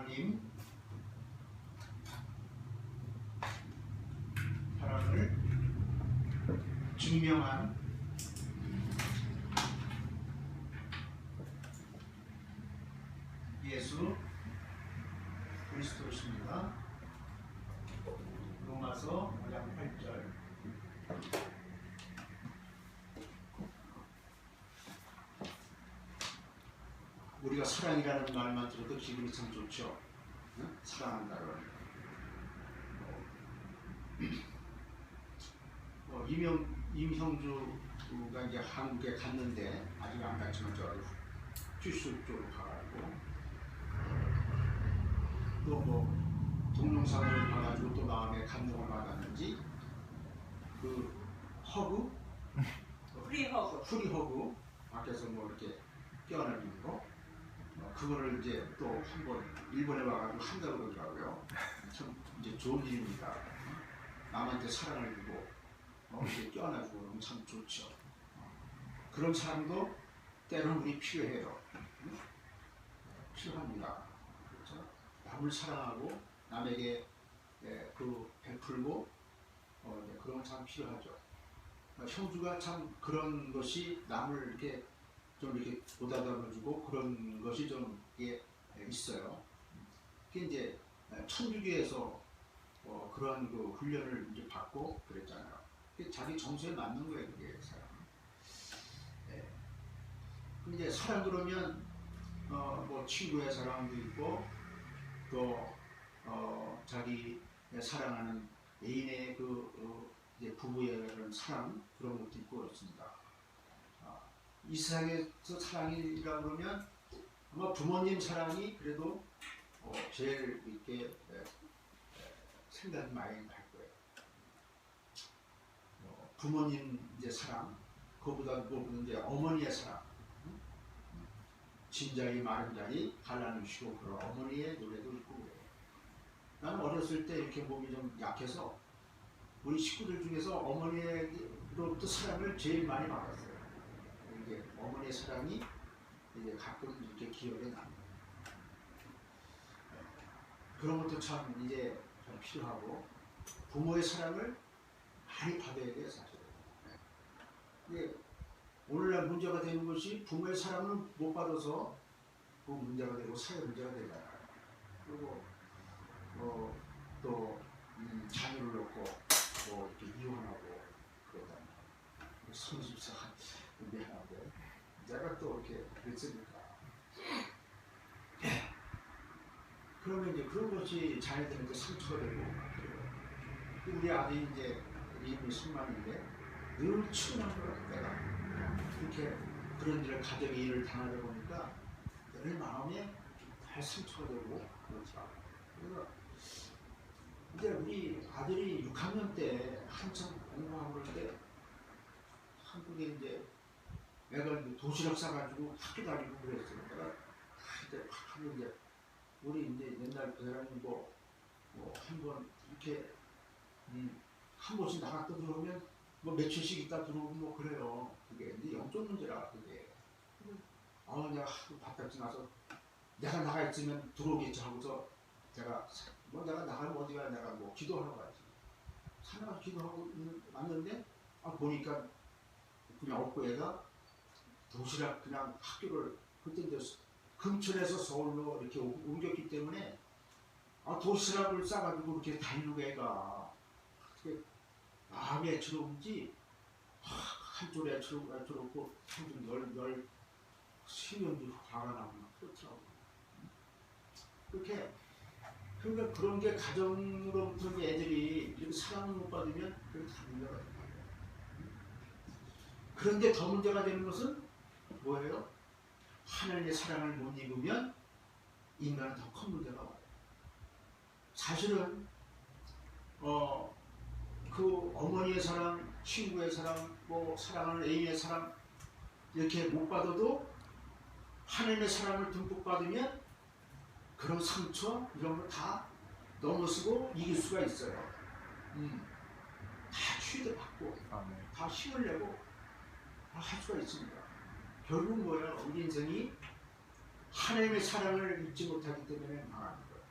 하나님 사랑을 증명한 예수 그리스도십니다. 로마서 5장 8절. 우리가 사랑이라는 말만 들어도 기분이 참 좋죠. 응? 사랑한다는. 임형주가 이제 한국에 갔는데 아직 안 갔지만 저 큐슈 쪽으로 가가지고 또 뭐 동영상을 봐가지고 또 마음에 감동을 받았는지 그 허그 프리 허그 밖에서 뭐 이렇게 껴안는 거 그거를 이제 또 한번 일본에 와가지고 한다고 그러더라고요. 참 이제 좋은 일입니다. 남한테 사랑을 주고 이렇게 껴안아주고 참 좋죠. 그런 사람도 때로는 우리 필요해요. 필요합니다. 그렇죠? 남을 사랑하고 남에게 그 베풀고 그런 건 참 필요하죠. 형주가 참 그런 것이 남을 이렇게 좀 이렇게 보다듬어주고 그런 것이 좀 있어요. 그게 이제 천주교에서 그런 그 훈련을 이제 받고 그랬잖아요. 그게 자기 정서에 맞는 거예요, 그게 사람. 근데 사랑 그러면 뭐 친구의 사랑도 있고 또 자기 사랑하는 애인의 이제 부부의 그런 사랑 그런 것도 있고 그렇습니다. 이 세상에서 사랑이라 그러면 아마 부모님 사랑이 그래도 제일 이렇게 생각이 많이 날 거예요. 부모님 이제 사랑, 그보다 이제 어머니의 사랑, 진자이 마른 자리 갈라누시고 그런 어머니의 노래도 있고 그래요. 나는 어렸을 때 이렇게 몸이 좀 약해서 우리 식구들 중에서 어머니로부터 사랑을 제일 많이 받았어요. 이게 어머니의 사랑이 이제 가끔 이렇게 기억에 납니다. 그런 것도 참 이제 좀 필요하고 부모의 사랑을 많이 받아야 돼요, 사실은. 오늘날 문제가 되는 것이 부모의 사랑을 못 받아서 그 문제가 되고 사회 문제가 되잖아요. 그리고 또 자녀를 놓고 뭐 이렇게 이혼하고 그러잖아요. 성집사 미안한데 내가 또 이렇게 그랬으니까. 그러면 이제 그런 것이 자녀들한테 상처가 되고 그래요. 우리 아들이 이제 이름이 승만인데 늘 치고난 거야. 내가 그렇게 그런 일을 가정의 일을 당하다 보니까 내 마음에 다 상처가 되고 그렇더라고. 그래서 이제 우리 아들이 6학년 때 한참 공부하고 그럴 때 한국에 이제 내가 도시락 싸가지고 학교 다니고 그랬어요. 내가 이제 하고 이제 우리 이제 옛날 그 사람이 뭐 한 번 이렇게 한 번씩 나갔다 들어오면 뭐 며칠씩 있다 들어오고 뭐 그래요. 그게 이제 영적 문제라 그게. 내가 바깥 지나서 내가 나가 있으면 들어오겠지 하고서 내가 나가면 어디가 내가 뭐 기도하러 가지. 산에 가서 기도하고 왔는데 보니까 그냥 없고 애가 도시락 그냥 학교를 그때 이제 금천에서 서울로 이렇게 옮겼기 때문에 도시락을 싸가지고 이렇게 다니는 애가 마음에 애처로운지 한쪽에 애처롭고 한쪽 열 수년도 화가 나고 그렇더라고. 그렇게 그러니까 그런 게 가정으로부터 애들이 이렇게 사랑을 못 받으면 그게 다 문제가 된다. 그런데 더 문제가 되는 것은 뭐예요? 하나님의 사랑을 못 입으면 인간은 더 큰 문제가 와요. 사실은 그 어머니의 사랑, 친구의 사랑, 뭐 사랑하는 애인의 사랑 이렇게 못 받아도 하나님의 사랑을 듬뿍 받으면 그런 상처 이런 거 다 넘어서고 이길 수가 있어요. 다 치유도 받고 다 힘을 내고 다 할 수가 있습니다. 결국 뭐예요? 우리 인생이 하나님의 사랑을 잊지 못하기 때문에 망하는 거예요.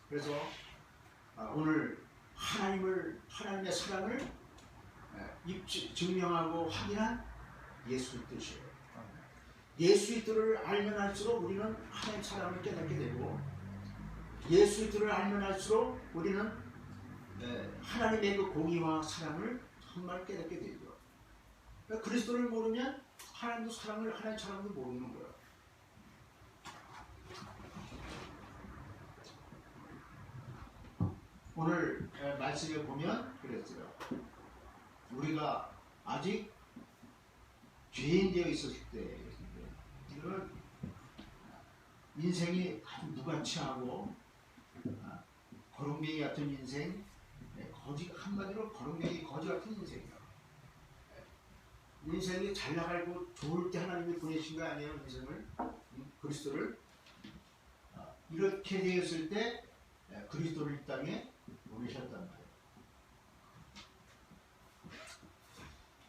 그래서 오늘 하나님의 사랑을 증명하고 확인한 예수의 뜻이에요. 예수의 뜻을 알면 알수록 우리는 하나님의 사랑을 깨닫게 되고, 예수의 뜻을 알면 알수록 우리는 하나님의 그 공의와 사랑을 정말 깨닫게 되죠. 그러니까 그리스도를 모르면 하나님의 사랑도 모르는 거예요. 오늘 말씀에 보면 그랬어요. 우리가 아직 죄인 되어 있었을 때, 이거는 인생이 아주 무가치하고 거렁뱅이 같은 인생, 한마디로 거렁뱅이 거지 같은 인생이에요. 인생이 잘 나가고 좋을 때 하나님이 보내신 거 아니에요, 인생을, 그리스도를. 이렇게 되었을 때 그리스도를 이 땅에 보내셨단 말이에요.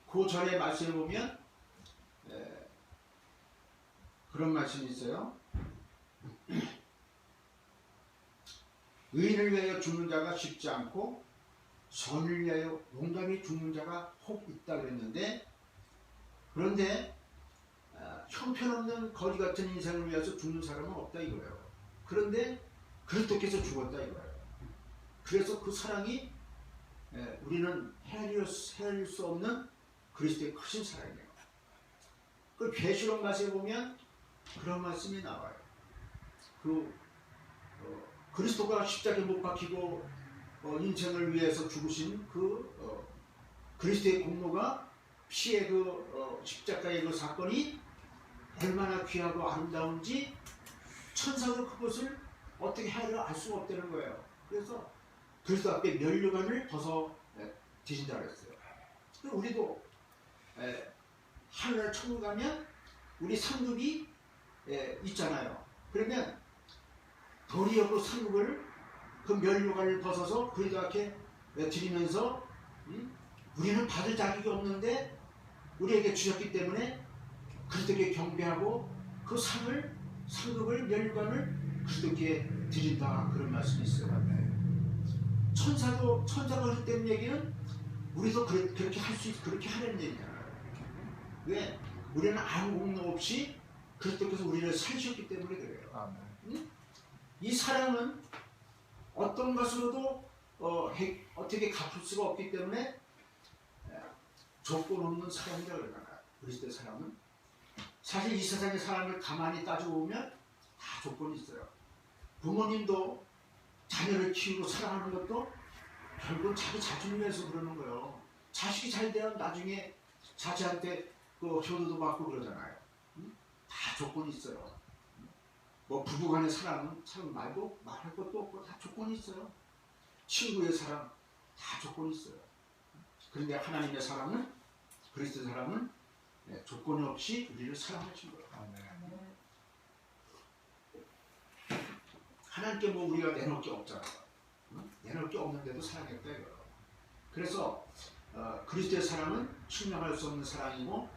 그 전에 말씀을 보면 그런 말씀이 있어요. 의인을 위하여 죽는 자가 쉽지 않고 선을 위하여 용감히 죽는 자가 혹 있다 그랬는데, 그런데 형편없는 거지 같은 인생을 위해서 죽는 사람은 없다 이거예요. 그런데 그리스도께서 죽었다 이거예요. 그래서 그 사랑이 우리는 헤아릴 수 없는 그리스도의 크신 사랑이에요. 그 계시록 말씀에 보면 그런 말씀이 나와요. 그리스도가 십자가에 못 박히고 인생을 위해서 죽으신 그리스도의 공로가, 피의 십자가의 그 사건이 얼마나 귀하고 아름다운지 천사도 그것을 어떻게 헤아려 알 수가 없다는 거예요. 그래서 그리스도 앞에 면류관을 벗어 뒤진다 그랬어요. 우리도 하늘 천국 가면 우리 상급이 있잖아요. 그러면 도리어 상급을 그 면류관을 벗어서 그리스도 앞에 드리면서 우리는 받을 자격이 없는데 우리에게 주셨기 때문에 그리스도께 경배하고 그 상급을 면류관을 그리스도께 드린다, 그런 말씀이 있어요. 천사가 했던 얘기는 우리도 그렇게 그렇게 하려는 얘기잖아요. 왜? 우리는 아무 공로 없이 그리스도께서 우리를 살리셨기 때문에 그래요. 이 사랑은 어떤 것으로도 어떻게 갚을 수가 없기 때문에 조건 없는 사랑이라고 그러잖아요. 그리스도의 사랑은. 사실 이 세상의 사랑을 가만히 따지고 보면 다 조건이 있어요. 부모님도 자녀를 키우고 사랑하는 것도 결국은 자기 자신을 위해서 그러는 거예요. 자식이 잘 되면 나중에 자식한테 효도도 받고 그러잖아요. 다 조건이 있어요. 뭐 부부간의 사랑은 참 말할 것도 없고 다 조건이 있어요. 친구의 사랑 다 조건이 있어요. 그런데 하나님의 사랑은, 그리스도의 사랑은 조건이 없이 우리를 사랑하신 거예요. 하나님께 뭐 우리가 내놓을 게 없잖아요. 내놓을 게 없는데도 사랑했다 이거예요. 그래서 그리스도의 사랑은 측량할 수 없는 사랑이고,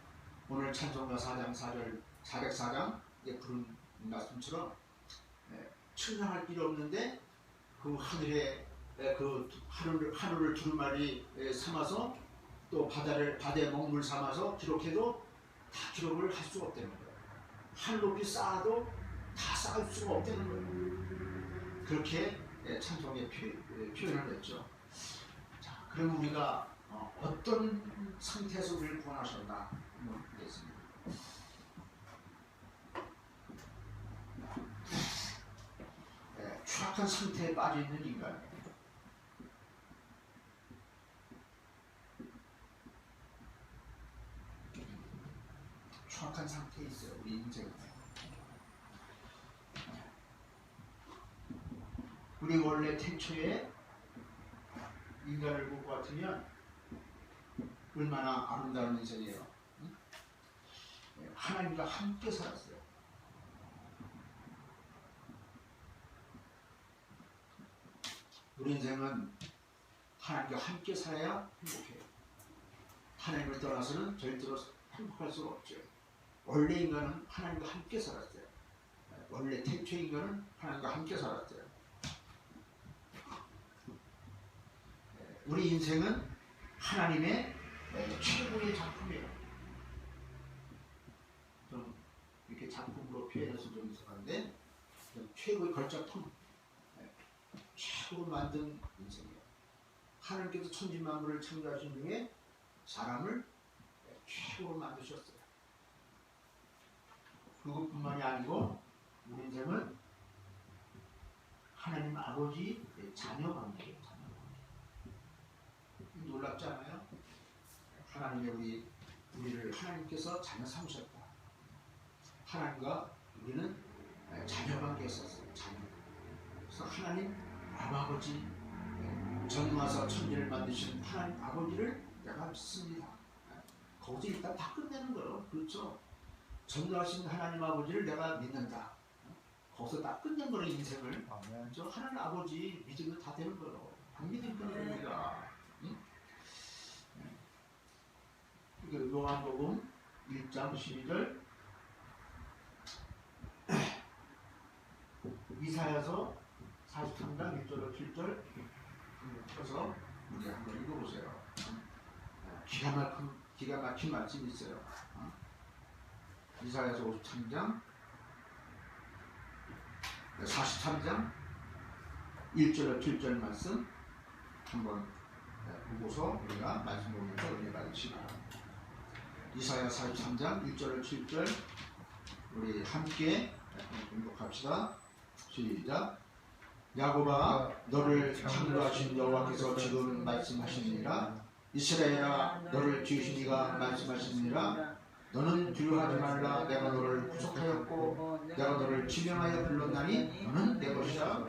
오늘 찬송가 4장 4절 404장 부른 말씀처럼 측량할 필요 없는데 그 하늘에 하늘을 두루마리 삼아서 또 바다에 먹물 삼아서 기록해도 다 기록을 할 수가 없다는 거예요. 하늘 높이 쌓아도 다 쌓을 수가 없다는 거예요. 그렇게 찬송에 표현을 했죠. 자, 그럼 우리가 어떤 상태에서 우리를 구원하셨나 한번 보겠습니다. 추악한 상태에 빠져 있는 인간, 추악한 상태에 있어요. 우리 인생은. 우리 원래 태초에 인간을 볼 것 같으면 얼마나 아름다운 인생이에요. 하나님과 함께 살았어요. 우리 인생은 하나님과 함께 살아야 행복해요. 하나님을 떠나서는 절대로 행복할 수가 없죠. 원래 인간은 하나님과 함께 살았어요. 원래 태초 인간은 하나님과 함께 살았어요. 우리 인생은 하나님의 최고의 작품이에요. 좀 이렇게 작품으로 표현해서 좀 이상한데 최고의 걸작품, 최고로 만든 인생이에요. 하나님께서 천지만물을 창조하신 중에 사람을 최고로 만드셨어요. 그것뿐만이 아니고 우리 인생은 하나님 아버지 자녀 관계예요. 자녀 관계. 놀랍지 않아요? 하나님의 우리를 하나님께서 자녀 삼으셨다. 하나님과 우리는 자녀 관계에 있었어요. 자녀. 그래서 하나님 아버지, 전능하사 천지를 만드신 하나님 아버지를 내가 믿습니다. 거기서 일단 다 끝내는 거예요. 그렇죠? 전능하신 하나님 아버지를 내가 믿는다. 거기서 다 끝낸 거예요. 인생을. 저 하나님 아버지 믿으면 다 되는 거예요. 안 믿으면 됩니다. 요한복음 1장 12절, 이사야서 43장 1절로 7절 펴서 우리 한번 읽어보세요. 기가 막힌 말씀이 있어요. 이사야서 43장 1절로 7절 말씀 한번 보고서 우리가 말씀 보면서 은혜 받으시기 바랍니다. 이사야 43장 1절로 7절 우리 함께 공독합시다. 시작. 야곱아, 너를 창조하신 여호와께서 지금 말씀하시느니라. 이스라엘아, 너를 지으신 이가 말씀하시느니라. 너는 두려워하지 말라. 내가 너를 구속하였고 내가 너를 지명하여 불렀나니 너는 내 것이라.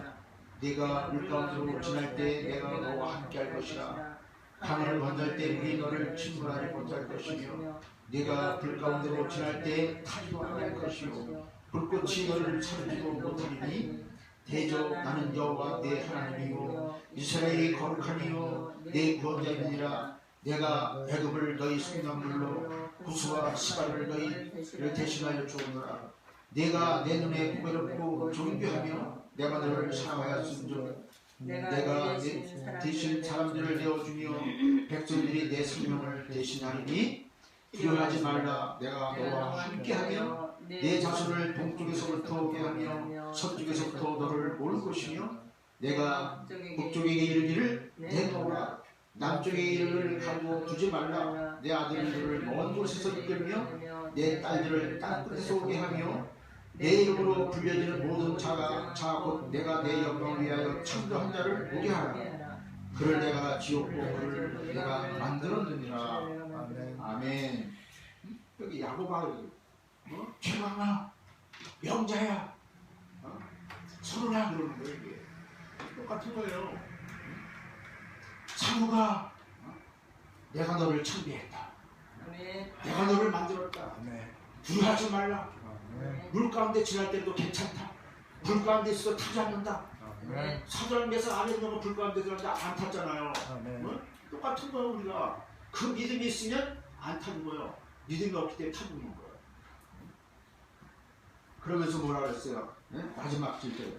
네가 물가운데로 지날 때 내가 너와 함께할 것이라. 강을 건널 때 물이 너를 침몰하지 못할 것이며 네가 불 가운데로 지날 때 타지도 않을 것이요 불꽃이 너를 차지도 못하리니 대저 나는 여호와 내 하나님이요 이스라엘이 거룩하니요 내 구원자이니라. 내가 애굽을 너희 성난물로 구스와 시발을 너희를 대신하여 주었노라. 내가 내 눈에 공의롭고 존귀하며 내가 너를 사랑하였음즉 내가 대신 사람들을 내어주며 백성들이 내 생명을 대신하리니 두려워하지 말라. 내가 너와 함께하며 내 자손을 동쪽에서부터 오게 하며 서쪽에서부터 너를 모을 것이며 내가 북쪽에게 이르기를 내놓으라. 남쪽에 이르기를 가지고 두지 말라. 내 아들들을 먼 곳에서 이끌며 내 딸들을 땅 끝에서 오게 하며 내 이름으로 불려지는 모든 자가 곧 내가 내 영광을 위하여 창조한 자를 오게 하라. 그를 내가 지었고 그를 내가 만들었느니라. 아멘. 여기 야곱아, 최강아, 명자야, 서로나 그러는 거예요. 이게 똑같은 거예요. 창우가, 내가 너를 창조했다. 내가 너를 만들었다. 두려워하지 말라. 물 가운데 지날 때도 괜찮다. 불 가운데 있어도 타지 않는다. 사절에서 안에 있는 거 불 가운데 들어가는데 안 탔잖아요. 똑같은 거예요. 우리가 그 믿음이 있으면 안 타는 거예요. 믿음이 없기 때문에 타는 거예요. 그러면서 뭐라 그랬어요? 마지막 질때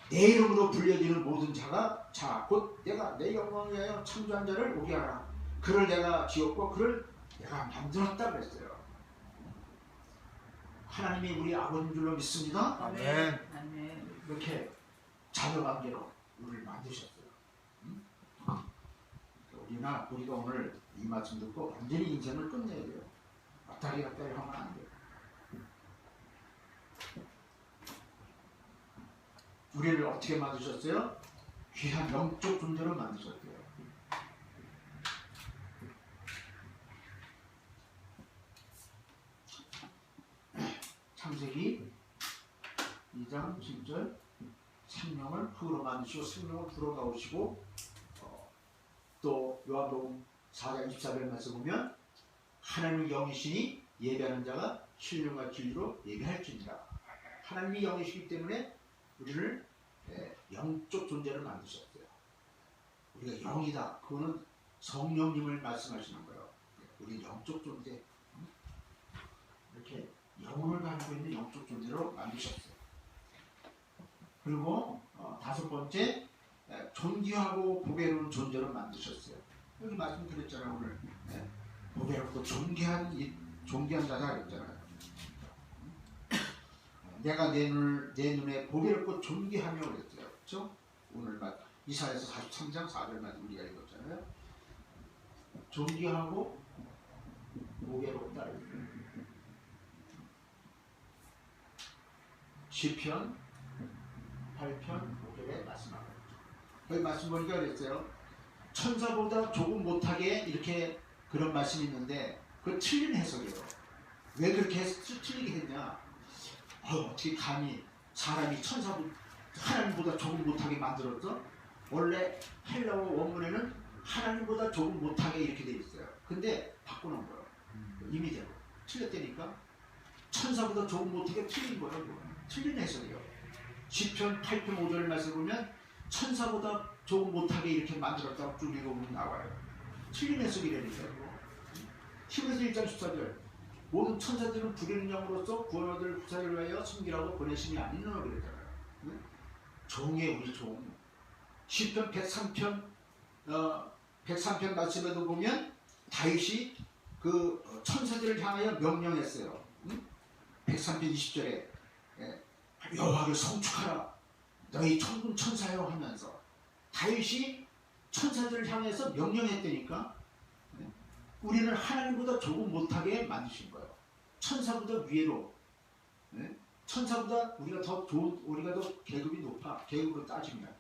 내 이름으로 불려지는 모든 자가 곧 내가 내 영광을 위하여 창조한 자를 오게 하라. 그를 내가 지었고 그를 내가 만들었다 그랬어요. 하나님이 우리 아버지인 줄로 믿습니다. 아멘. 이렇게 자녀관계로 우리를 만드셨어요. 우리가 오늘 이 말씀 듣고 완전히 인생을 끝내야 돼요. 왔다리 갔다리 하면 안 돼요. 우리를 어떻게 만드셨어요? 귀한 영적 존재로 만드셨대요. 창세기 2장 7절 생명을 흙으로 만드시고 생명을 불어 넣으시고 또 요한복음 4장 24절 말씀 보면 하나님의 영이시니 예배하는 자가 신령과 진리로 예배할지니라. 하나님이 영이시기 때문에 우리를 영적 존재를 만드셨어요. 우리가 영이다. 그거는 성령님을 말씀하시는 거예요. 우리 영적 존재. 이렇게 영혼을 가지고 있는 영적 존재로 만드셨어요. 그리고 다섯 번째 존귀하고 보배로운 존재로 만드셨어요. 여기 말씀드렸잖아요. 오늘 보배롭고 존귀한 자다 그랬잖아요. 내가 내 눈에 보배롭고 존귀하며 그랬어요. 그렇죠? 오늘 이사야서 43장 4절만 우리가 읽었잖아요. 존귀하고 보배롭다. 시편 8편 5절에 말씀하고 여기 말씀 보니까 그랬어요. 천사보다 조금 못하게 이렇게 그런 말씀이 있는데 그 틀린 해석이에요. 왜 그렇게 틀리게 했냐? 어떻게 감히 사람이 하나님보다 조금 못하게 만들었어? 원래 헬라어 원문에는 하나님보다 조금 못하게 이렇게 돼 있어요. 근데 바꾸는 거예요. 임의대로 틀렸다니까 천사보다 조금 못하게 틀린 거예요. 틀린 해석이에요. 시편 8편 5절 말씀 보면 천사보다 조금 못하게 이렇게 만들었다고 쭉 읽어보면 나와요. 틀린 해석이라니까요. 히브리서 1장 14절 모든 천사들은 부리는 영으로서 구원 얻을 후사를 위하여 섬기라고 보내심이 아니느냐 그랬잖아요. 응? 종의 우리 종. 시편 103편 103편 말씀에도 보면 다윗이 그 천사들을 향하여 명령했어요. 응? 103편 20절에 여호와를 성축하라 너희 천군 천사여 하면서 다윗이 천사들을 향해서 명령했다니까. 우리는 하나님보다 조금 못하게 만드신 거예요. 천사보다 위로, 천사보다 우리가 더 좋은, 우리가 더 계급이 높아. 계급으로 따지면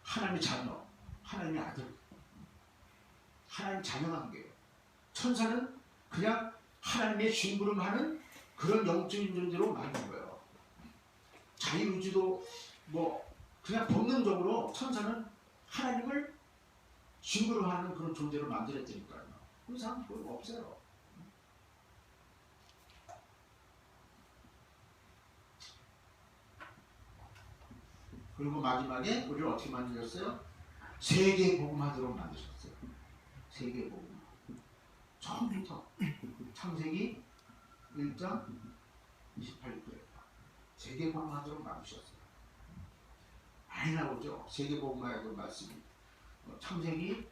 하나님의 자녀, 하나님의 아들, 하나님 자녀한 거예요. 천사는 그냥 하나님의 심부름하는 그런 영적인 존재로 만든 거예요. 자유의지도 그냥 본능적으로 천사는 하나님을 심부름하는 그런 존재로 만들었다니까요. 그 사람 별로 없어요. 그리고 마지막에 우리를 어떻게 만드셨어요? 세계 복음하도록 만드셨어요. 세계 복음. 처음부터 창세기 1장 28절 세계 복음하도록 만드셨어요. 많이 나오죠. 세계 복음하도록 말씀이. 창세기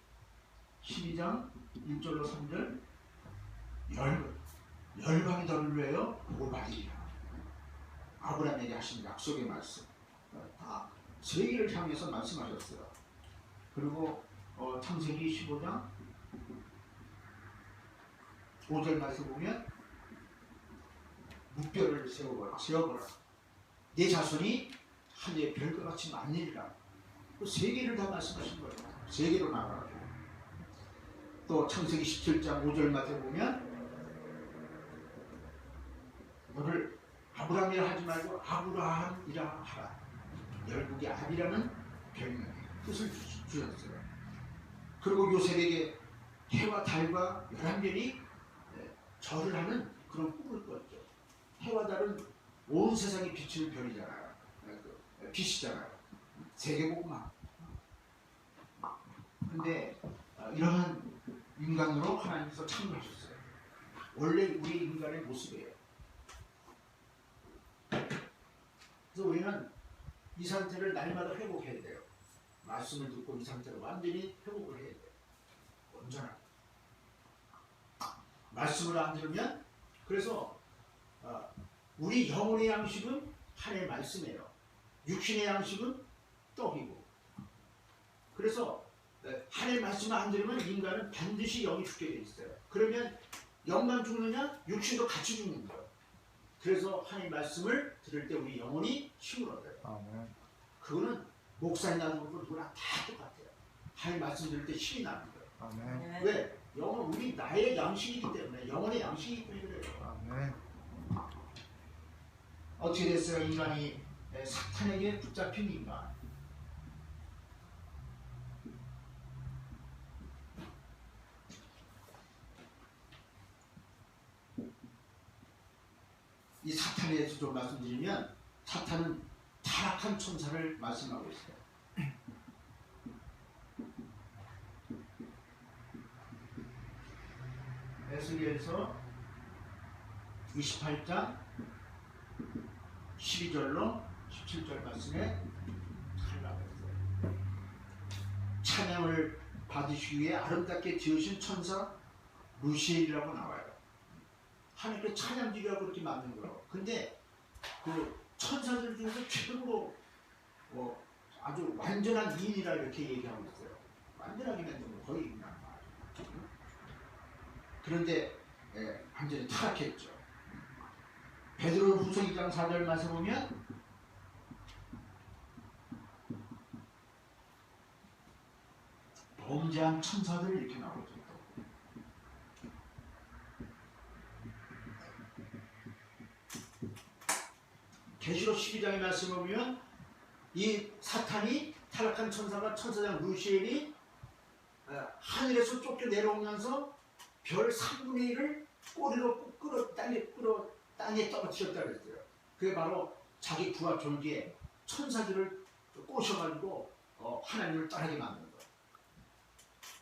12장 1절로 3절 열방이 너를 위하여 복을 받으리라. 아브라함에게 하신 약속의 말씀 다 세계를 향해서 말씀하셨어요. 그리고 창세기 15장 5절 말씀 보면 묵별을 세워보라. 내 자손이 하늘의 별과 같이 많으리라. 그 세계를 다 말씀하신 거예요. 세계로 나가라고. 또 창세기 17장 5절 말씀 보면 너를 아브라함이라 하지 말고 아브라함이라 하라. 열국의 아비라는 별명의 뜻을 주셨어요. 그리고 요셉에게 해와 달과 11별이 절을 하는 그런 꿈을 꿨죠. 해와 달은 온 세상에 비치는 별이잖아요. 빛이잖아요. 세계복음화. 근데 이러한 인간으로 하나님께서 창조하셨어요. 원래 우리 인간의 모습이에요. 그래서 우리는 이 상태를 날마다 회복해야 돼요. 말씀을 듣고 이 상태로 완전히 회복을 해야 돼요. 온전하게. 말씀을 안 들으면 그래서 우리 영혼의 양식은 하나님의 말씀이에요. 육신의 양식은 떡이고. 그래서 하나님의 말씀을 안 들으면 인간은 반드시 영이 죽게 돼 있어요. 그러면 영만 죽느냐? 육신도 같이 죽는 거예요. 그래서 하나님의 말씀을 들을 때 우리 영혼이 힘을 얻어요. 아멘. 그거는 목사님 나는 것도 누구나 다 똑같아요. 하나님의 말씀 들을 때 힘이 나는 거예요. 아멘. 왜? 영은 우리 나의 양식이기 때문에 영혼의 양식이기 때문에 그래요. 아멘. 어떻게 됐어요? 인간이 사탄에게 붙잡힌 인간. 이 사탄에 대해서 좀 말씀드리면 사탄은 타락한 천사를 말씀하고 있어요. 에스겔서 28장 12절로 17절 말씀에 하려고 했어요. 찬양을 받으시기 위해 아름답게 지으신 천사 루시엘이라고 나와요. 하나님께 찬양드리라고 그렇게 만든 거예요. 근데 그 천사들 중에서 최고로 아주 완전한 인이라 이렇게 얘기하고 있어요. 완전하기는 거의 그냥 그런데 완전히 타락했죠. 베드로후서 2장 4절 말씀 보면 범죄한 천사들 이렇게 나오죠. 계시록 12장의 말씀을 보면 이 사탄이 타락한 천사가 천사장 루시엘이 하늘에서 쫓겨 내려오면서 별 3분의 1을 꼬리로 끌어 땅에 떨어뜨렸다 그랬어요. 그게 바로 자기 부하 졸기에 천사들을 꼬셔가지고 하나님을 따르게 만든 거예요.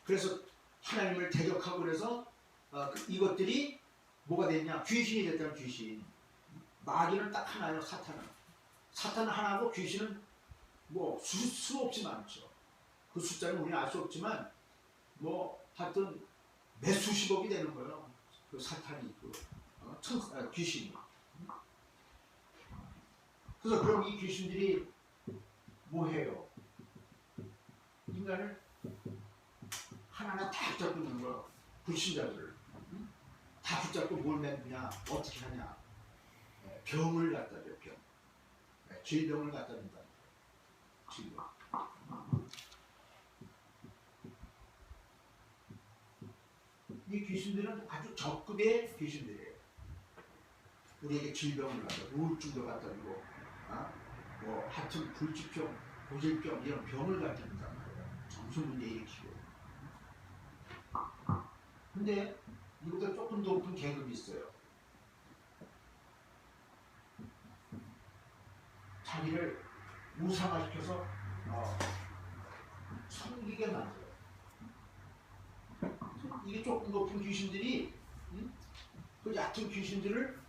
그래서 하나님을 대적하고 그래서 이것들이 뭐가 됐냐? 귀신이 됐다는 귀신. 마귀는 딱 하나예요. 사탄은 하나고 귀신은 뭐 수 없이 많죠. 그 숫자는 우리는 알 수 없지만 뭐 하여튼 몇 수십억이 되는 거예요. 그 사탄이 귀신이. 그래서 그럼 이 귀신들이 뭐 해요? 인간을 하나하나 다 붙잡고 있는 거예요. 불신자들을 다 붙잡고 뭘 만드냐? 어떻게 하냐? 병을 갖다 줘요. 병. 질병을 갖다 준다. 질병. 이 귀신들은 아주 적급의 귀신들이에요. 우리에게 질병을 갖다, 우울증도 갖다 주고, 뭐 하여튼 불치병, 고질병 이런 병을 갖다 준단 말이에요. 정신문제 일으키고. 근데 이보다 조금 높은 계급이 있어요. 자기를 우상화시켜서 섬기게 만들어요. 이게 조금 높은 귀신들이 그 얕은 귀신들을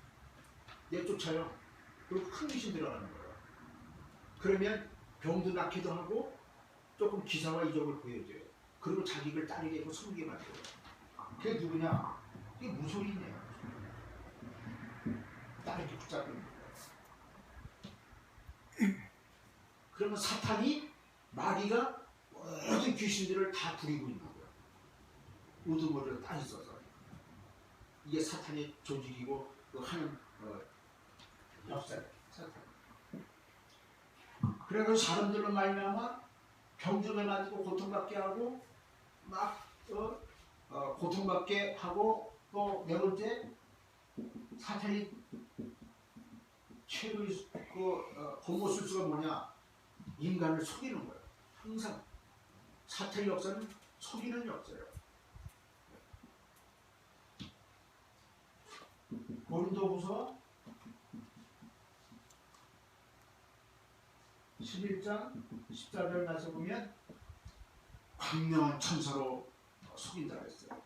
내쫓아요. 그리고 큰 귀신 들어가는 거예요. 그러면 병도 낫기도 하고 조금 기사와 이적을 보여줘요. 그리고 자기를 따르게 하고 섬기게 만들어요. 그게 누구냐? 그게 무소리네요. 따르게 붙잡고 있는 거예요. 그러면 사탄이 마귀가 모든 귀신들을 다 부리고 있는 거예요. 우두머리를 다 있어서. 이게 사탄의 조직이고 하는 역사예요. 사탄. 그래서 사람들로 말미암아 병들게 만들고 고통받게 하고 막 고통받게 하고 또 네 번째 사탄이 최고의 공모술수가 뭐냐? 인간을 속이는 거예요. 항상 사탄의 역사는 속이는 역사예요. 고린도후서 11장 14절 말씀 보면 광명한 천사로 속인다 그랬어요.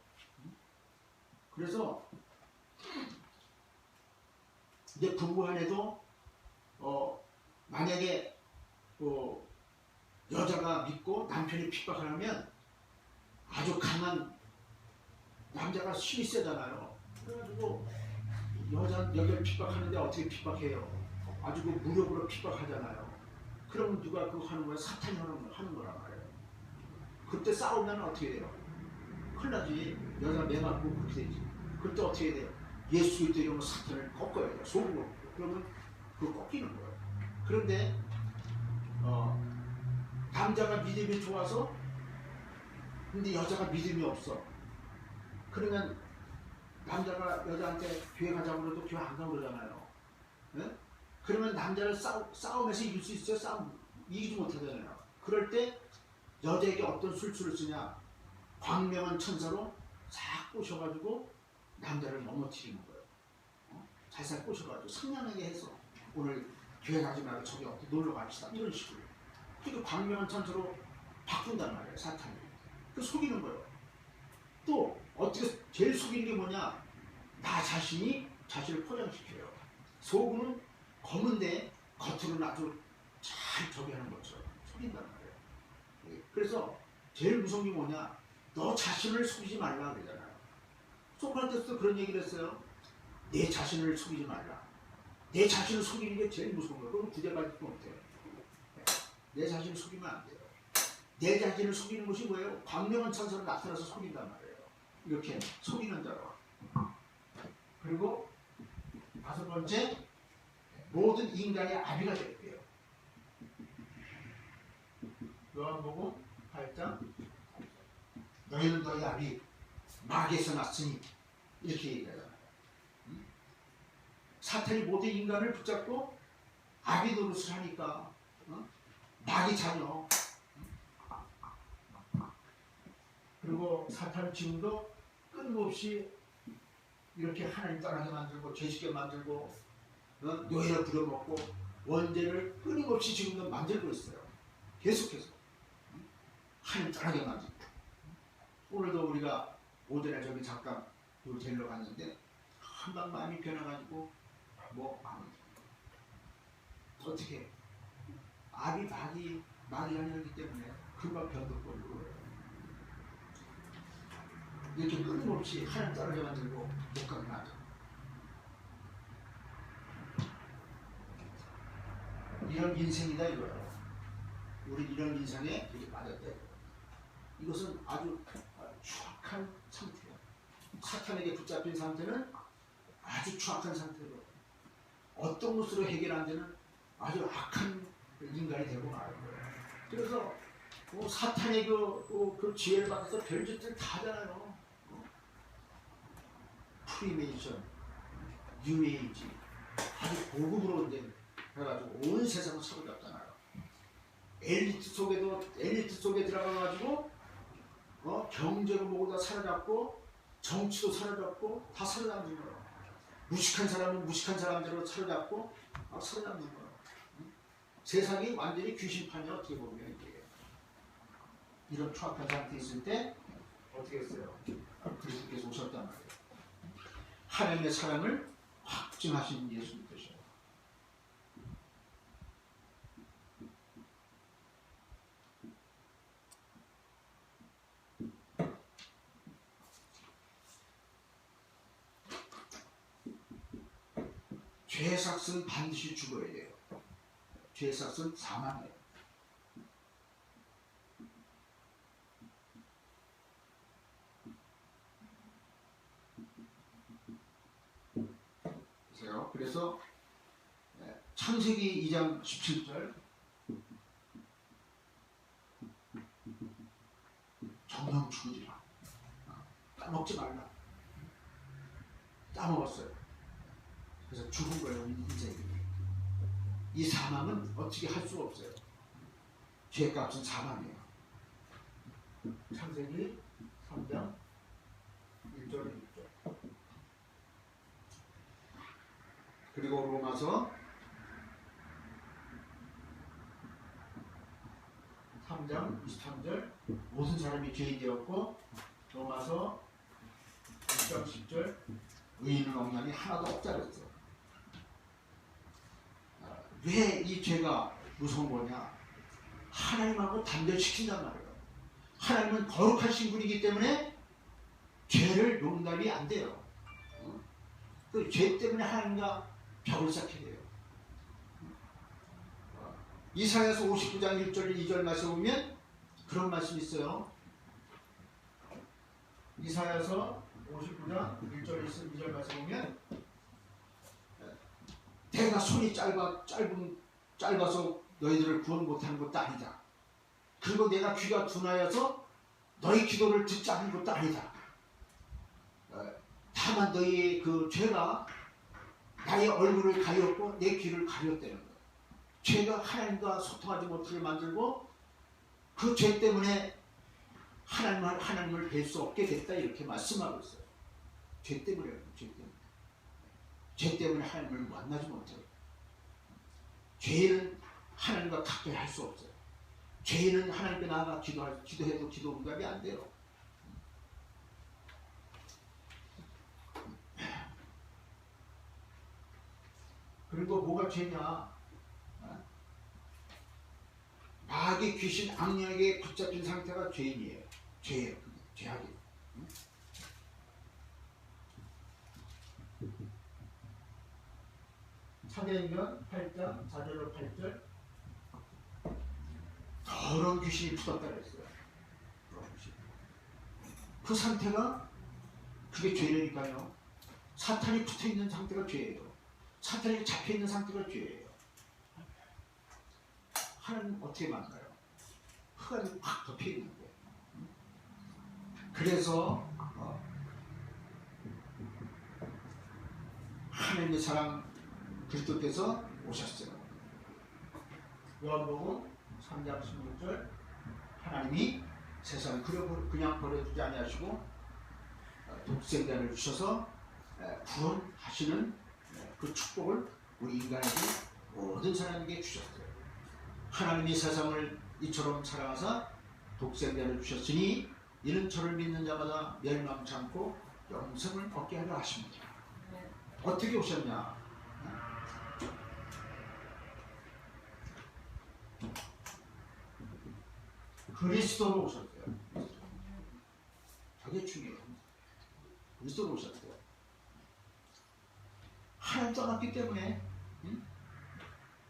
그래서 이제 부부간에도 만약에 여자가 믿고 남편이 핍박하면 아주 강한 남자가 힘이 세잖아요. 그래가지고 여자를 핍박하는데 어떻게 핍박해요? 아주 그 무력으로 핍박하잖아요. 그러면 누가 그거 하는 거야? 사탄이 하는 거란 말이에요. 그때 싸우면 어떻게 돼요? 큰일 나지. 여자 매 맞고 그렇게 되지. 그때 어떻게 돼요? 예수 그리스도 이러면 사탄을 꺾어야 돼요. 속으로. 그러면 그거 꺾이는 거예요. 그런데 남자가 믿음이 좋아서 근데 여자가 믿음이 없어. 그러면 남자가 여자한테 교회 가자고 그래도 교회 안 가고 그러잖아요. 네? 그러면 남자를 싸움에서 이길 수 있어요? 싸움 이기지 못하잖아요. 그럴 때 여자에게 어떤 술수를 쓰냐? 광명한 천사로 싹 꼬셔가지고 남자를 넘어뜨리는 거예요. 살살 꼬셔가지고 상냥하게 해서 오늘 교회 가지 말고 저기 어디 놀러 갑시다. 이런 식으로. 그러니까 광명한 천사로 바꾼단 말이에요. 사탄이. 그 속이는 거예요. 또 어떻게 제일 속이는 게 뭐냐? 나 자신이 자신을 포장시켜요. 속은 검은데 겉으로는 아주 잘 저기 하는 것처럼 속인단 말이에요. 그래서 제일 무서운 게 뭐냐? 너 자신을 속이지 말라 그러잖아요. 소크라테스도 그런 얘기를 했어요. 내 자신을 속이지 말라. 내 자신을 속이는 게 제일 무서운 거예요. 그럼 구제받을 수 없대요. 내 자신을 속이면 안 돼요. 내 자신을 속이는 것이 뭐예요? 광명한 천사로 나타나서 속인단 말이에요. 이렇게 속이는 자로. 그리고 다섯 번째, 모든 인간의 아비가 되고요. 요한복음 8장, 너희는 너희 아비 마귀에서 났으니, 이렇게 얘기하잖아요. 사탄이 모든 인간을 붙잡고 아비 노릇을 하니까 마귀 자녀. 그리고 사탄은 지금도 끊임없이 이렇게 하나님 떠나게 만들고 죄짓게 만들고 노예를 부려먹고 원죄를 끊임없이 지금도 만들고 있어요. 계속해서 하나님 떠나게 만들고. 오늘도 우리가 오전에 저기 잠깐 데리러 갔는데 한방 마음이 변해가지고 어떻게 아비 마귀 아니기 때문에 금방 변덕거리고 이렇게 끊임없이 하나님 따르게 만들고 못 가게 만들고. 이런 인생이다 이거예요. 우리 이런 인생에 이렇게 빠졌대. 이것은 아주 추악한 상태예요. 사탄에게 붙잡힌 상태는 아주 추악한 상태로 어떤 것으로 해결 안 되는 아주 악한 인간이 되고 마는 거예요. 그래서 사탄의 그 지혜를 받아서 별짓들 다 하잖아요. 프리메이션, 뉴에이지, 아주 고급으로 이제 해가지고 온 세상을 사로잡잖아요. 엘리트 속에 들어가가지고 경제로 모두 다 사로잡고 정치도 사로잡고 다 사로잡는 거예요. 무식한 사람은 무식한 사람대로 사로잡고 막 사로잡는 거예요. 세상이 완전히 귀신판이야. 어떻게 보면 이게 이런 추악한 상태에 있을 때 어떻게 했어요? 그리스도께서 오셨단 말이에요. 하나님의 사랑을 확증하신 예수님께서요. 죄의 삭은 반드시 죽어야 돼요. 죄의 삭은 사망이에요. 그래서 창세기 2장 17절 정령 죽으리라. 따먹지 말라. 따먹었어요. 그래서 죽은 거예요. 인생이. 이 사망은 어떻게 할 수가 없어요. 죄값은 사망이에요. 창세기 3장 1절에 6절. 그리고 로마서 3장 23절 모든 사람이 죄인 되었고, 로마서 6장 10절 의인은 없나니 하나도 없다 그랬어요. 왜 이 죄가 무서운 거냐? 하나님하고 단절시킨단 말이에요. 하나님은 거룩하신 분이기 때문에 죄를 용납이 안 돼요. 그 죄 때문에 하나님과 벽을 쌓게 돼요. 이사야서 59장 1절 2절 말씀 보면 그런 말씀이 있어요. 이사야서 59장 1절 2절 말씀 보면 내가 손이 짧아서 너희들을 구원 못하는 것도 아니다. 그리고 내가 귀가 둔하여서 너희 기도를 듣지 않는 것도 아니다. 다만 너희의 그 죄가 나의 얼굴을 가렸고 내 귀를 가렸다는 거예요. 죄가 하나님과 소통하지 못하게 만들고 그 죄 때문에 하나님을 뵐 수 없게 됐다 이렇게 말씀하고 있어요. 죄 때문에요. 죄 때문에 하나님을 만나지 못해요. 죄는 하나님과 가까이 할 수 없어요. 죄는 하나님께 나아가 기도해도 기도 응답이 안 돼요. 그리고 뭐가 죄냐? 마귀 귀신 악령에게 붙잡힌 상태가 죄인이에요. 죄예요. 죄악이에요. 응? 사도행전 8장 4절로 8절 더러운 귀신이 붙었다 그랬어요. 그 상태가 그게 죄라니까요. 사탄이 붙어있는 상태가 죄예요. 사탄이 잡혀있는 상태가 죄예요. 하나님 어떻게 만나요? 흑암이 확 덮여있는 거예요. 그래서 하나님의 사랑 그리스도께서 오셨어요. 요한복음 3장 16절 하나님이 세상을 그냥 버려두지 아니하시고 독생자를 주셔서 구원하시는 그 축복을 우리 인간에게 모든 사람에게 주셨어요. 하나님이 세상을 이처럼 사랑하사 독생자를 주셨으니 이는 저를 믿는 자마다 멸망치 않고 영생을 얻게 하려 하십니다. 어떻게 오셨냐? 그리스도로 오셨어요. 되게 중요해요. 그리스도로 오셨어요. 하나님 떠났기 때문에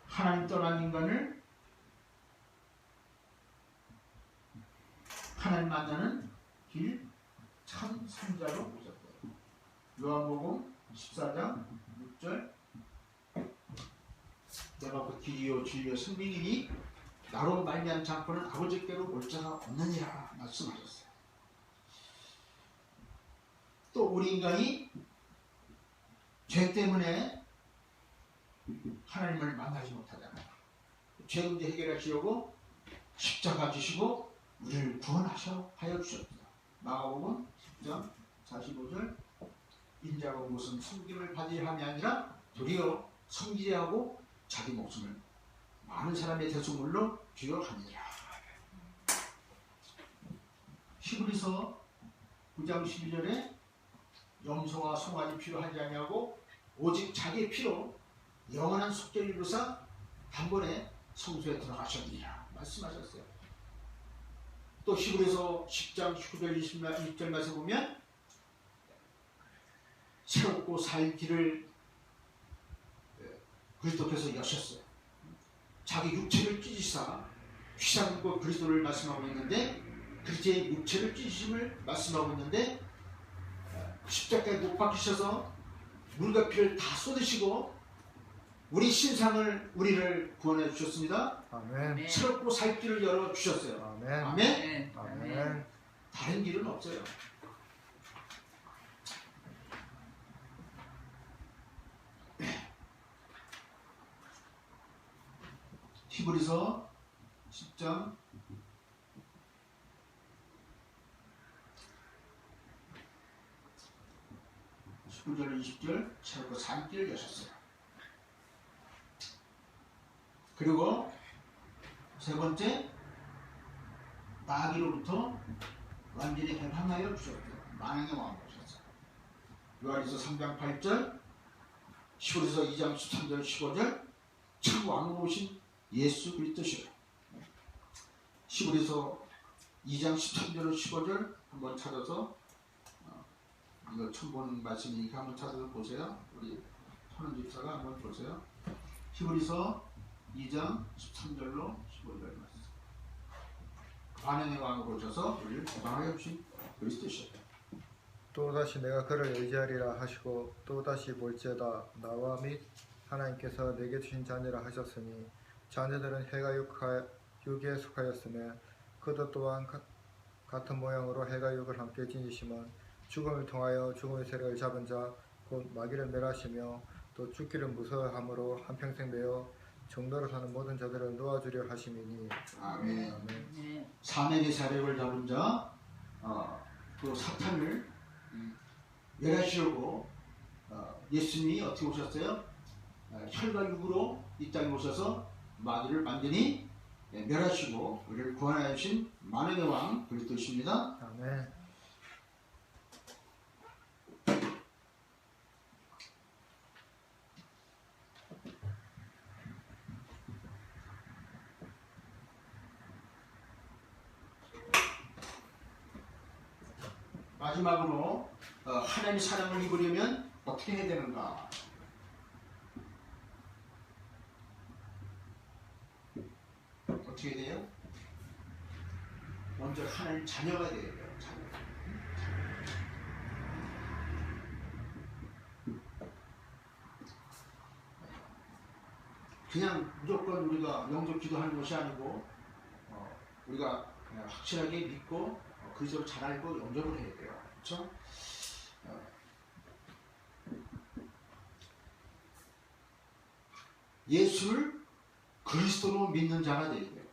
하나님 떠난 인간을 하나님 만나는 길 참 선자로 오셨어요. 요한복음 14장 6절 내가 그 길이요 진리요 생명이니 나로 말미암지 않고는 아버지께로 올 자가 없느니라 말씀하셨어요. 또 우리 인간이 죄 때문에 하나님을 만나지 못하잖아요. 죄 문제 해결하시려고 십자가 지시고 우리를 구원하셔 하여 주셨다. 마가복음 10장 45절 인자가 온 것은 섬김을 받으려 함이 아니라 도리어 섬기려 하고 자기 목숨을 많은 사람의 대속물로 주려하니라. 히브리서 9장 12절에 염소와 송아지 피로 하지 아니하고 오직 자기의 피로 영원한 속죄를 이루사 단번에 성소에 들어가셨느니라 말씀하셨어요. 또 히브리서 10장 19절 20절 말씀 보면 새롭고 살 길을 그리스도께서 여셨어요. 자기 육체를 찢으시사 휘상과 그리스도를 말씀하고 있는데 그리스도의 육체를 찢으심을 말씀하고 있는데 십자가에 못 박히셔서 물과 피를 다 쏟으시고 우리 신상을 우리를 구원해 주셨습니다. 아멘. 새롭고 살 길을 열어 주셨어요. 아멘. 아멘. 아멘. 다른 길은 없어요. 히브리서 10장 19절 20절 새롭고 산 길을 여셨어요. 그리고 세 번째 마귀로부터 완전히 해방하여 주셨어요. 만왕의 왕 오셨어요. 요한일서 3장 8절 히브리서 2장 13절 15절 참 왕으로 오신 예수 그리스도시요. 히브리서 2장 13절 15절 한번 찾아서 이거 처음 보는 말씀이니까 한번 찾아서 보세요. 우리 선원 집사가 한번 보세요. 히브리서 2장 13절로 15절 말씀. 만왕의 왕으로 오셔서 우리를 구원하여 주신 그리스도시요. 또다시 내가 그를 의지하리라 하시고 또다시 볼지어다 나와 및 하나님께서 내게 주신 자녀라 하셨으니 자녀들은 해가 육에 속하였으며 그도 또한 같은 모양으로 해가 육을 함께 지니시면 죽음을 통하여 죽음의 세력을 잡은 자 곧 마귀를 멸하시며 또 죽기를 무서워함으로 한평생 매어 정도로 사는 모든 자들을 놓아주려 하심이니 아멘. 아멘. 사내의 세력을 잡은 자, 또 사탄을 멸하시려고 예수님이 어떻게 오셨어요? 혈과 육으로 이 땅에 오셔서 마귀를 완전히 멸하시고 우리를 구원하여 주신 만왕의 왕 그리스도십니다. 아멘. 마지막으로 하나님의 사랑을 입으려면 어떻게 해야 되는가? 어떻게 돼요? 먼저 하나님 자녀가 돼야 돼요. 자녀. 그냥 무조건 우리가 영접 기도하는 것이 아니고 우리가 그냥 확실하게 믿고 그리스도를 잘 알고 영접을 해야 돼요. 그렇죠? 예수를 그리스도로 믿는 자가 되야 돼요.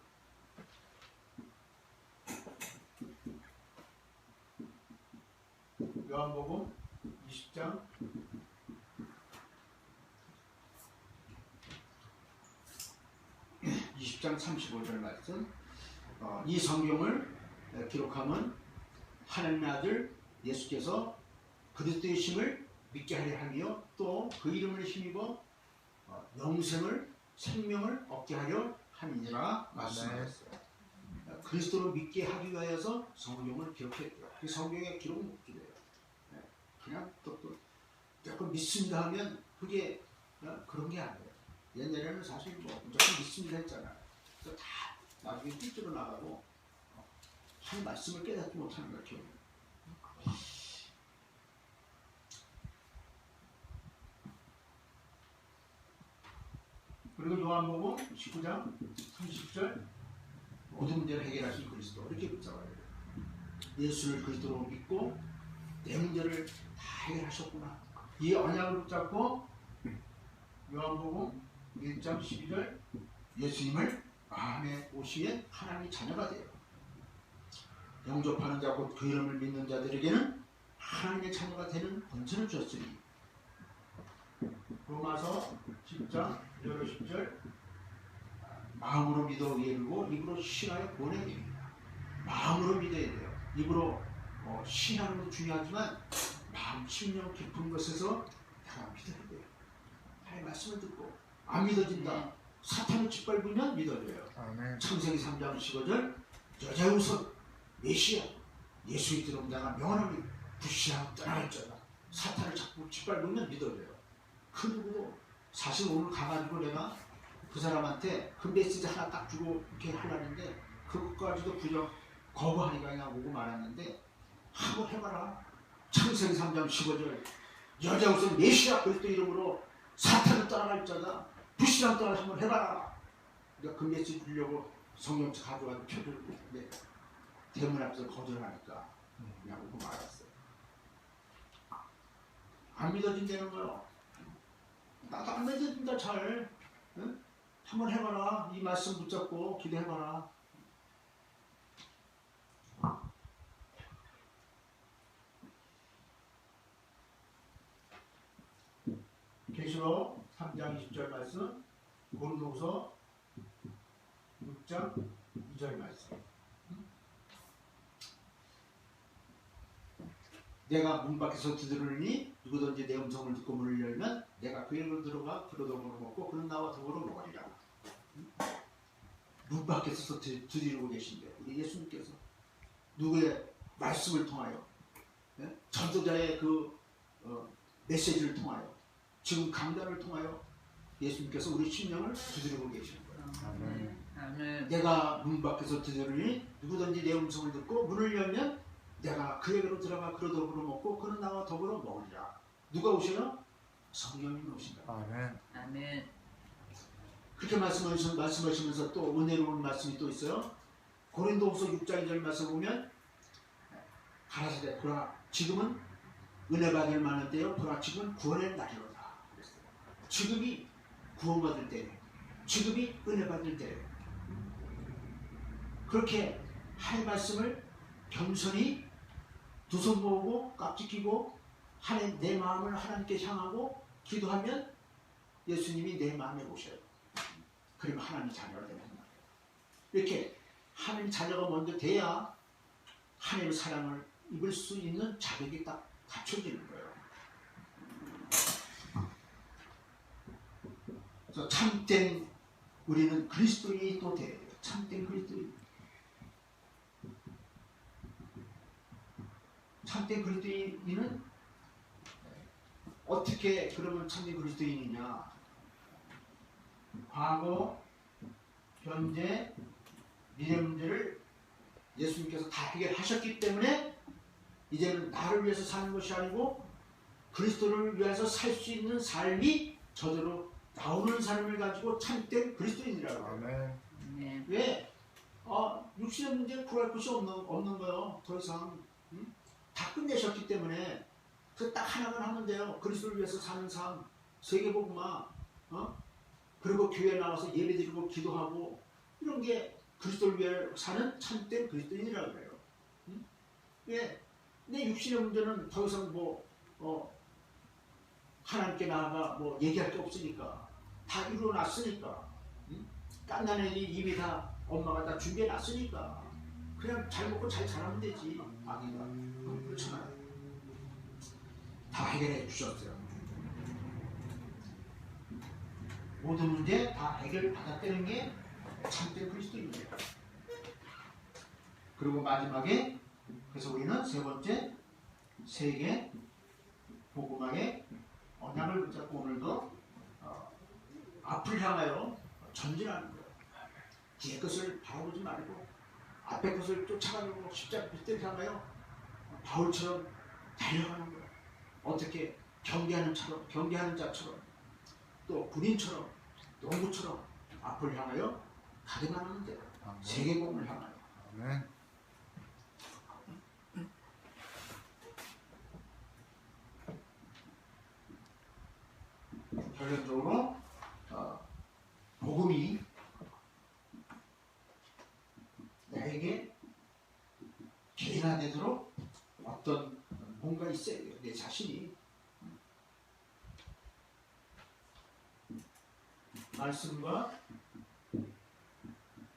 요한복음 20장 35절 말씀. 이 성경을 기록하면 하나님의 아들 예수께서 그리스도의 힘을 믿게 하려 하며 또 그 이름을 힘입어 영생을 생명을 얻게 하려 함이니라 말씀하셨어요. 그리스도를 믿게 하기 위하여서 성경을 기록했대요. 그 성경의 기록은 없기래요. 그냥 또 조금 믿습니다 하면 그게 그런 게 아니에요. 옛날에는 사실 무조건 믿습니다 했잖아요. 그래서 다 나중에 삐뚤어 나가고 한 말씀을 깨닫지 못하는 걸 기억해요. 그리고 요한복음 19장 30절 모든 문제를 해결하신 그리스도 이렇게 붙잡아야 돼요. 예수를 그리스도로 믿고 내 문제를 다 해결하셨구나. 이 언약을 붙잡고 요한복음 1장 12절 예수님을 마음에 오시면 하나님의 자녀가 돼요. 영접하는 자 곧 그 이름을 믿는 자들에게는 하나님의 자녀가 되는 권세를 주었으니 로마서 10장 1절 10절 마음으로 믿어 예르고 입으로 신하여 구원에 이릅니다. 마음으로 믿어야 돼요. 입으로 신하는 것도 중요하지만 마음 심령 깊은 것에서 내가 믿어야 돼요. 하나님의 말씀을 듣고 안 믿어진다. 사탄을 짓밟으면 믿어져요. 아멘. 창세기 3장 15절 여자의 우선 메시아 예수의 들어온 자가 명하나니 부시하고 떠나갈지어다. 사탄을 자꾸 짓밟으면 믿어져요. 그 누구도 사실 오늘 가가지고 내가 그 사람한테 그 메시지 하나 딱 주고 이렇게 하려는데 그것까지도 부정 거부하니까 그냥 오고 말았는데 한번 해봐라. 창세기 3장 15절 여자 우선 메시아 그리스도 이름으로 사탄을 떠나갈 자다. 부시랑 떠나 한번 해봐라. 그러니까 그 메시지 주려고 성경책 가져와서 펴들고 근데 대문 앞에서 거절하니까 그냥 오고 말았어요. 안 믿어진다는 거요. 나도 안 믿어진다 잘. 응? 한번 해봐라. 이 말씀 붙잡고 기도해봐라. 계시록 3장 20절 말씀, 고린도후서 6장 2절 말씀. 내가 문 밖에서 두드리니 누구든지 내 음성을 듣고 문을 열면 내가 그에게로 들어가 그로 더불어 먹고 그는 나와 더불어 먹으리라. 문 밖에서 두드리고 계신데 우리 예수님께서 누구의 말씀을 통하여 전도자의 그 메시지를 통하여 지금 강단을 통하여 예수님께서 우리 심령을 두드리고 계시는 거예요. 아멘. 내가 문 밖에서 두드리니 누구든지 내 음성을 듣고 문을 열면 내가 그에게로 들어가 그로 더불어 먹고 그는 나와 더불어 먹으리라. 누가 오시나? 성령님이 오신다. 아멘. 아멘. 그렇게 말씀하시면서 또 은혜로운 말씀이 또 있어요. 고린도후서 6장 2절 말씀 보면 가라사대 보라 지금은 은혜 받을 만한 때요 보라 지금은 구원의 날이로다. 그랬어요. 지금이 구원받을 때예요. 지금이 은혜 받을 때예요. 그렇게 할 말씀을 겸손히 두 손 모으고 깍지 끼고 내 마음을 하나님께 향하고 기도하면 예수님이 내 마음에 오셔요. 그러면 하나님 자녀가 되는 거예요. 이렇게 하나님 자녀가 먼저 돼야 하나님의 사랑을 입을 수 있는 자격이 딱 갖춰지는 거예요. 그래서 참된 우리는 그리스도인이 또 돼야 돼요. 참된 그리스도인. 참된 그리스도인은 어떻게 그러면 참된 그리스도인이냐? 과거, 현재, 미래 문제를 예수님께서 다 해결하셨기 때문에 이제는 나를 위해서 사는 것이 아니고 그리스도를 위해서 살 수 있는 삶이 저절로 나오는 삶을 가지고 참된 그리스도인이라고 해요. 아멘. 왜? 육신의 문제 구할 것이 없는 거예요. 더 이상. 다 끝내셨기 때문에 그 딱 하나만 하면 돼요. 그리스도를 위해서 사는 삶, 세계복음화, 그리고 교회 나와서 예배드리고 기도하고 이런 게 그리스도를 위해 사는 참된 그리스도인이라고 그래요. 왜? 내 육신의 문제는 더 이상 하나님께 나아가 얘기할 게 없으니까 다 이루어놨으니까 깐난 애기 입이 다 엄마가 다 준비해놨으니까 그냥 잘 먹고 잘 자라면 되지. 아기가 그렇잖아요. 다 해결해 주셨어요. 모든 문제 다 해결받았다는 게 참된 그리스도인이에요. 그리고 마지막에 그래서 우리는 세 번째 세계 복음화의 언약을 붙잡고 오늘도 앞을 향하여 전진하는 거예요. 뒤에 것을 바라보지 말고 앞에 것을 쫓아가려고 십자가 빛을 향하여 바울처럼 달려가는 거예요. 어떻게 경계하는 자처럼 또 군인처럼 농구처럼 앞을 향하여 가기만 하는 데요. 세계복음을 향하여. 아멘. 결론적으로 복음이 나에게 개인화되도록 어떤 뭔가 있어야 돼요. 내 자신이 말씀과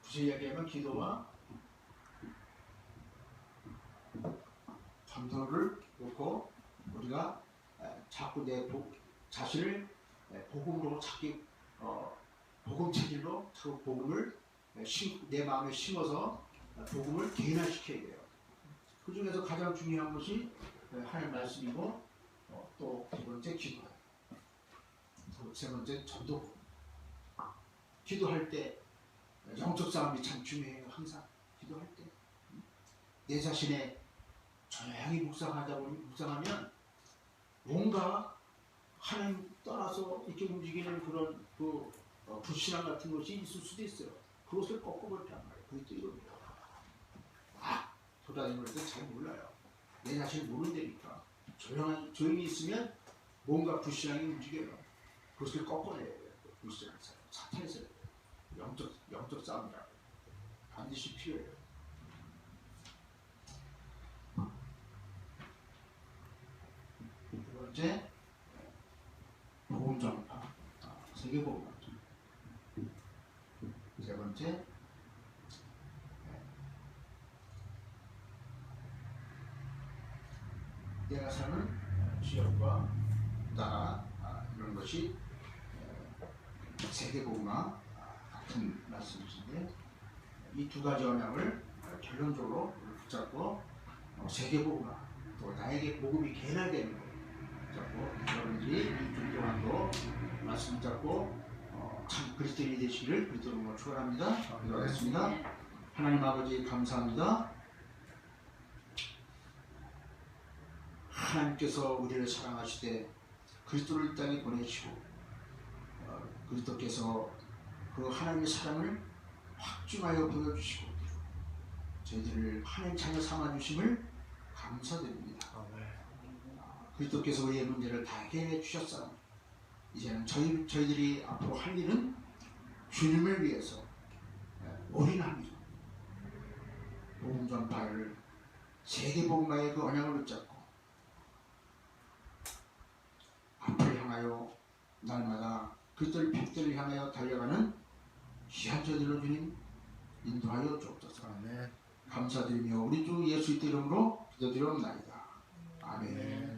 굳이 이야기하면 기도와 전도를 놓고 우리가 자꾸 내 자신을 복음으로 찾기 복음 체질로 자꾸 복음을 내 마음에 심어서 복음을 개인화시켜야 돼요. 그 중에서 가장 중요한 것이 하나님 말씀이고 또 두 번째 기도, 세 번째 전도. 기도할 때 영적 싸움이 참 중요해요. 항상 기도할 때 내 자신의 조용히 묵상하면 뭔가 하나님 떠나서 이렇게 움직이는 그런 불신앙 같은 것이 있을 수도 있어요. 그것을 꺾어버리란 말이에요. 그게 또 이겁니다. 돌아다니는 때 잘 몰라요. 내 자신을 모른다니까. 조용히 있으면 뭔가 불신앙이 움직여요. 그것을 꺾어내야 돼요. 불신앙 사탄에서 영적 싸움이라고 반드시 필요해요. 두 번째 복음 전파, 세계 복음. 세 번째 내가 사는 지역과 나라 이런 것이 세계 복음화 같은 말씀이신데 이 두 가지 언약을 결론적으로 붙잡고 세계 복음화 또 나에게 복음이 개발되는 것 붙잡고 여러분들이 이 주 동안도 말씀 붙잡고 참 그리스도인이 되시기를 그리스도로 축원합니다. 기도하겠습니다. 하나님 아버지 감사합니다. 하나님께서 우리를 사랑하시되 그리스도를 이 땅에 보내시고 그리스도께서 그 하나님의 사랑을 확증하여 보여주시고 저희들을 하나님 자녀 삼아주심을 감사드립니다. 그리스도께서 우리의 문제를 다 해결해 주셨사오니 이제는 저희들이 앞으로 할 일은 주님을 위해서 올인합니다. 복음 전파를 세계 복음화의 그 언약을 붙잡고 앞을 향하여 날마다 그들 빛들을 향하여 달려가는 귀한 저들로 주님 인도하여 주옵소서. 감사드리며 우리 주 예수 이름으로 기도드리옵나이다. 아멘.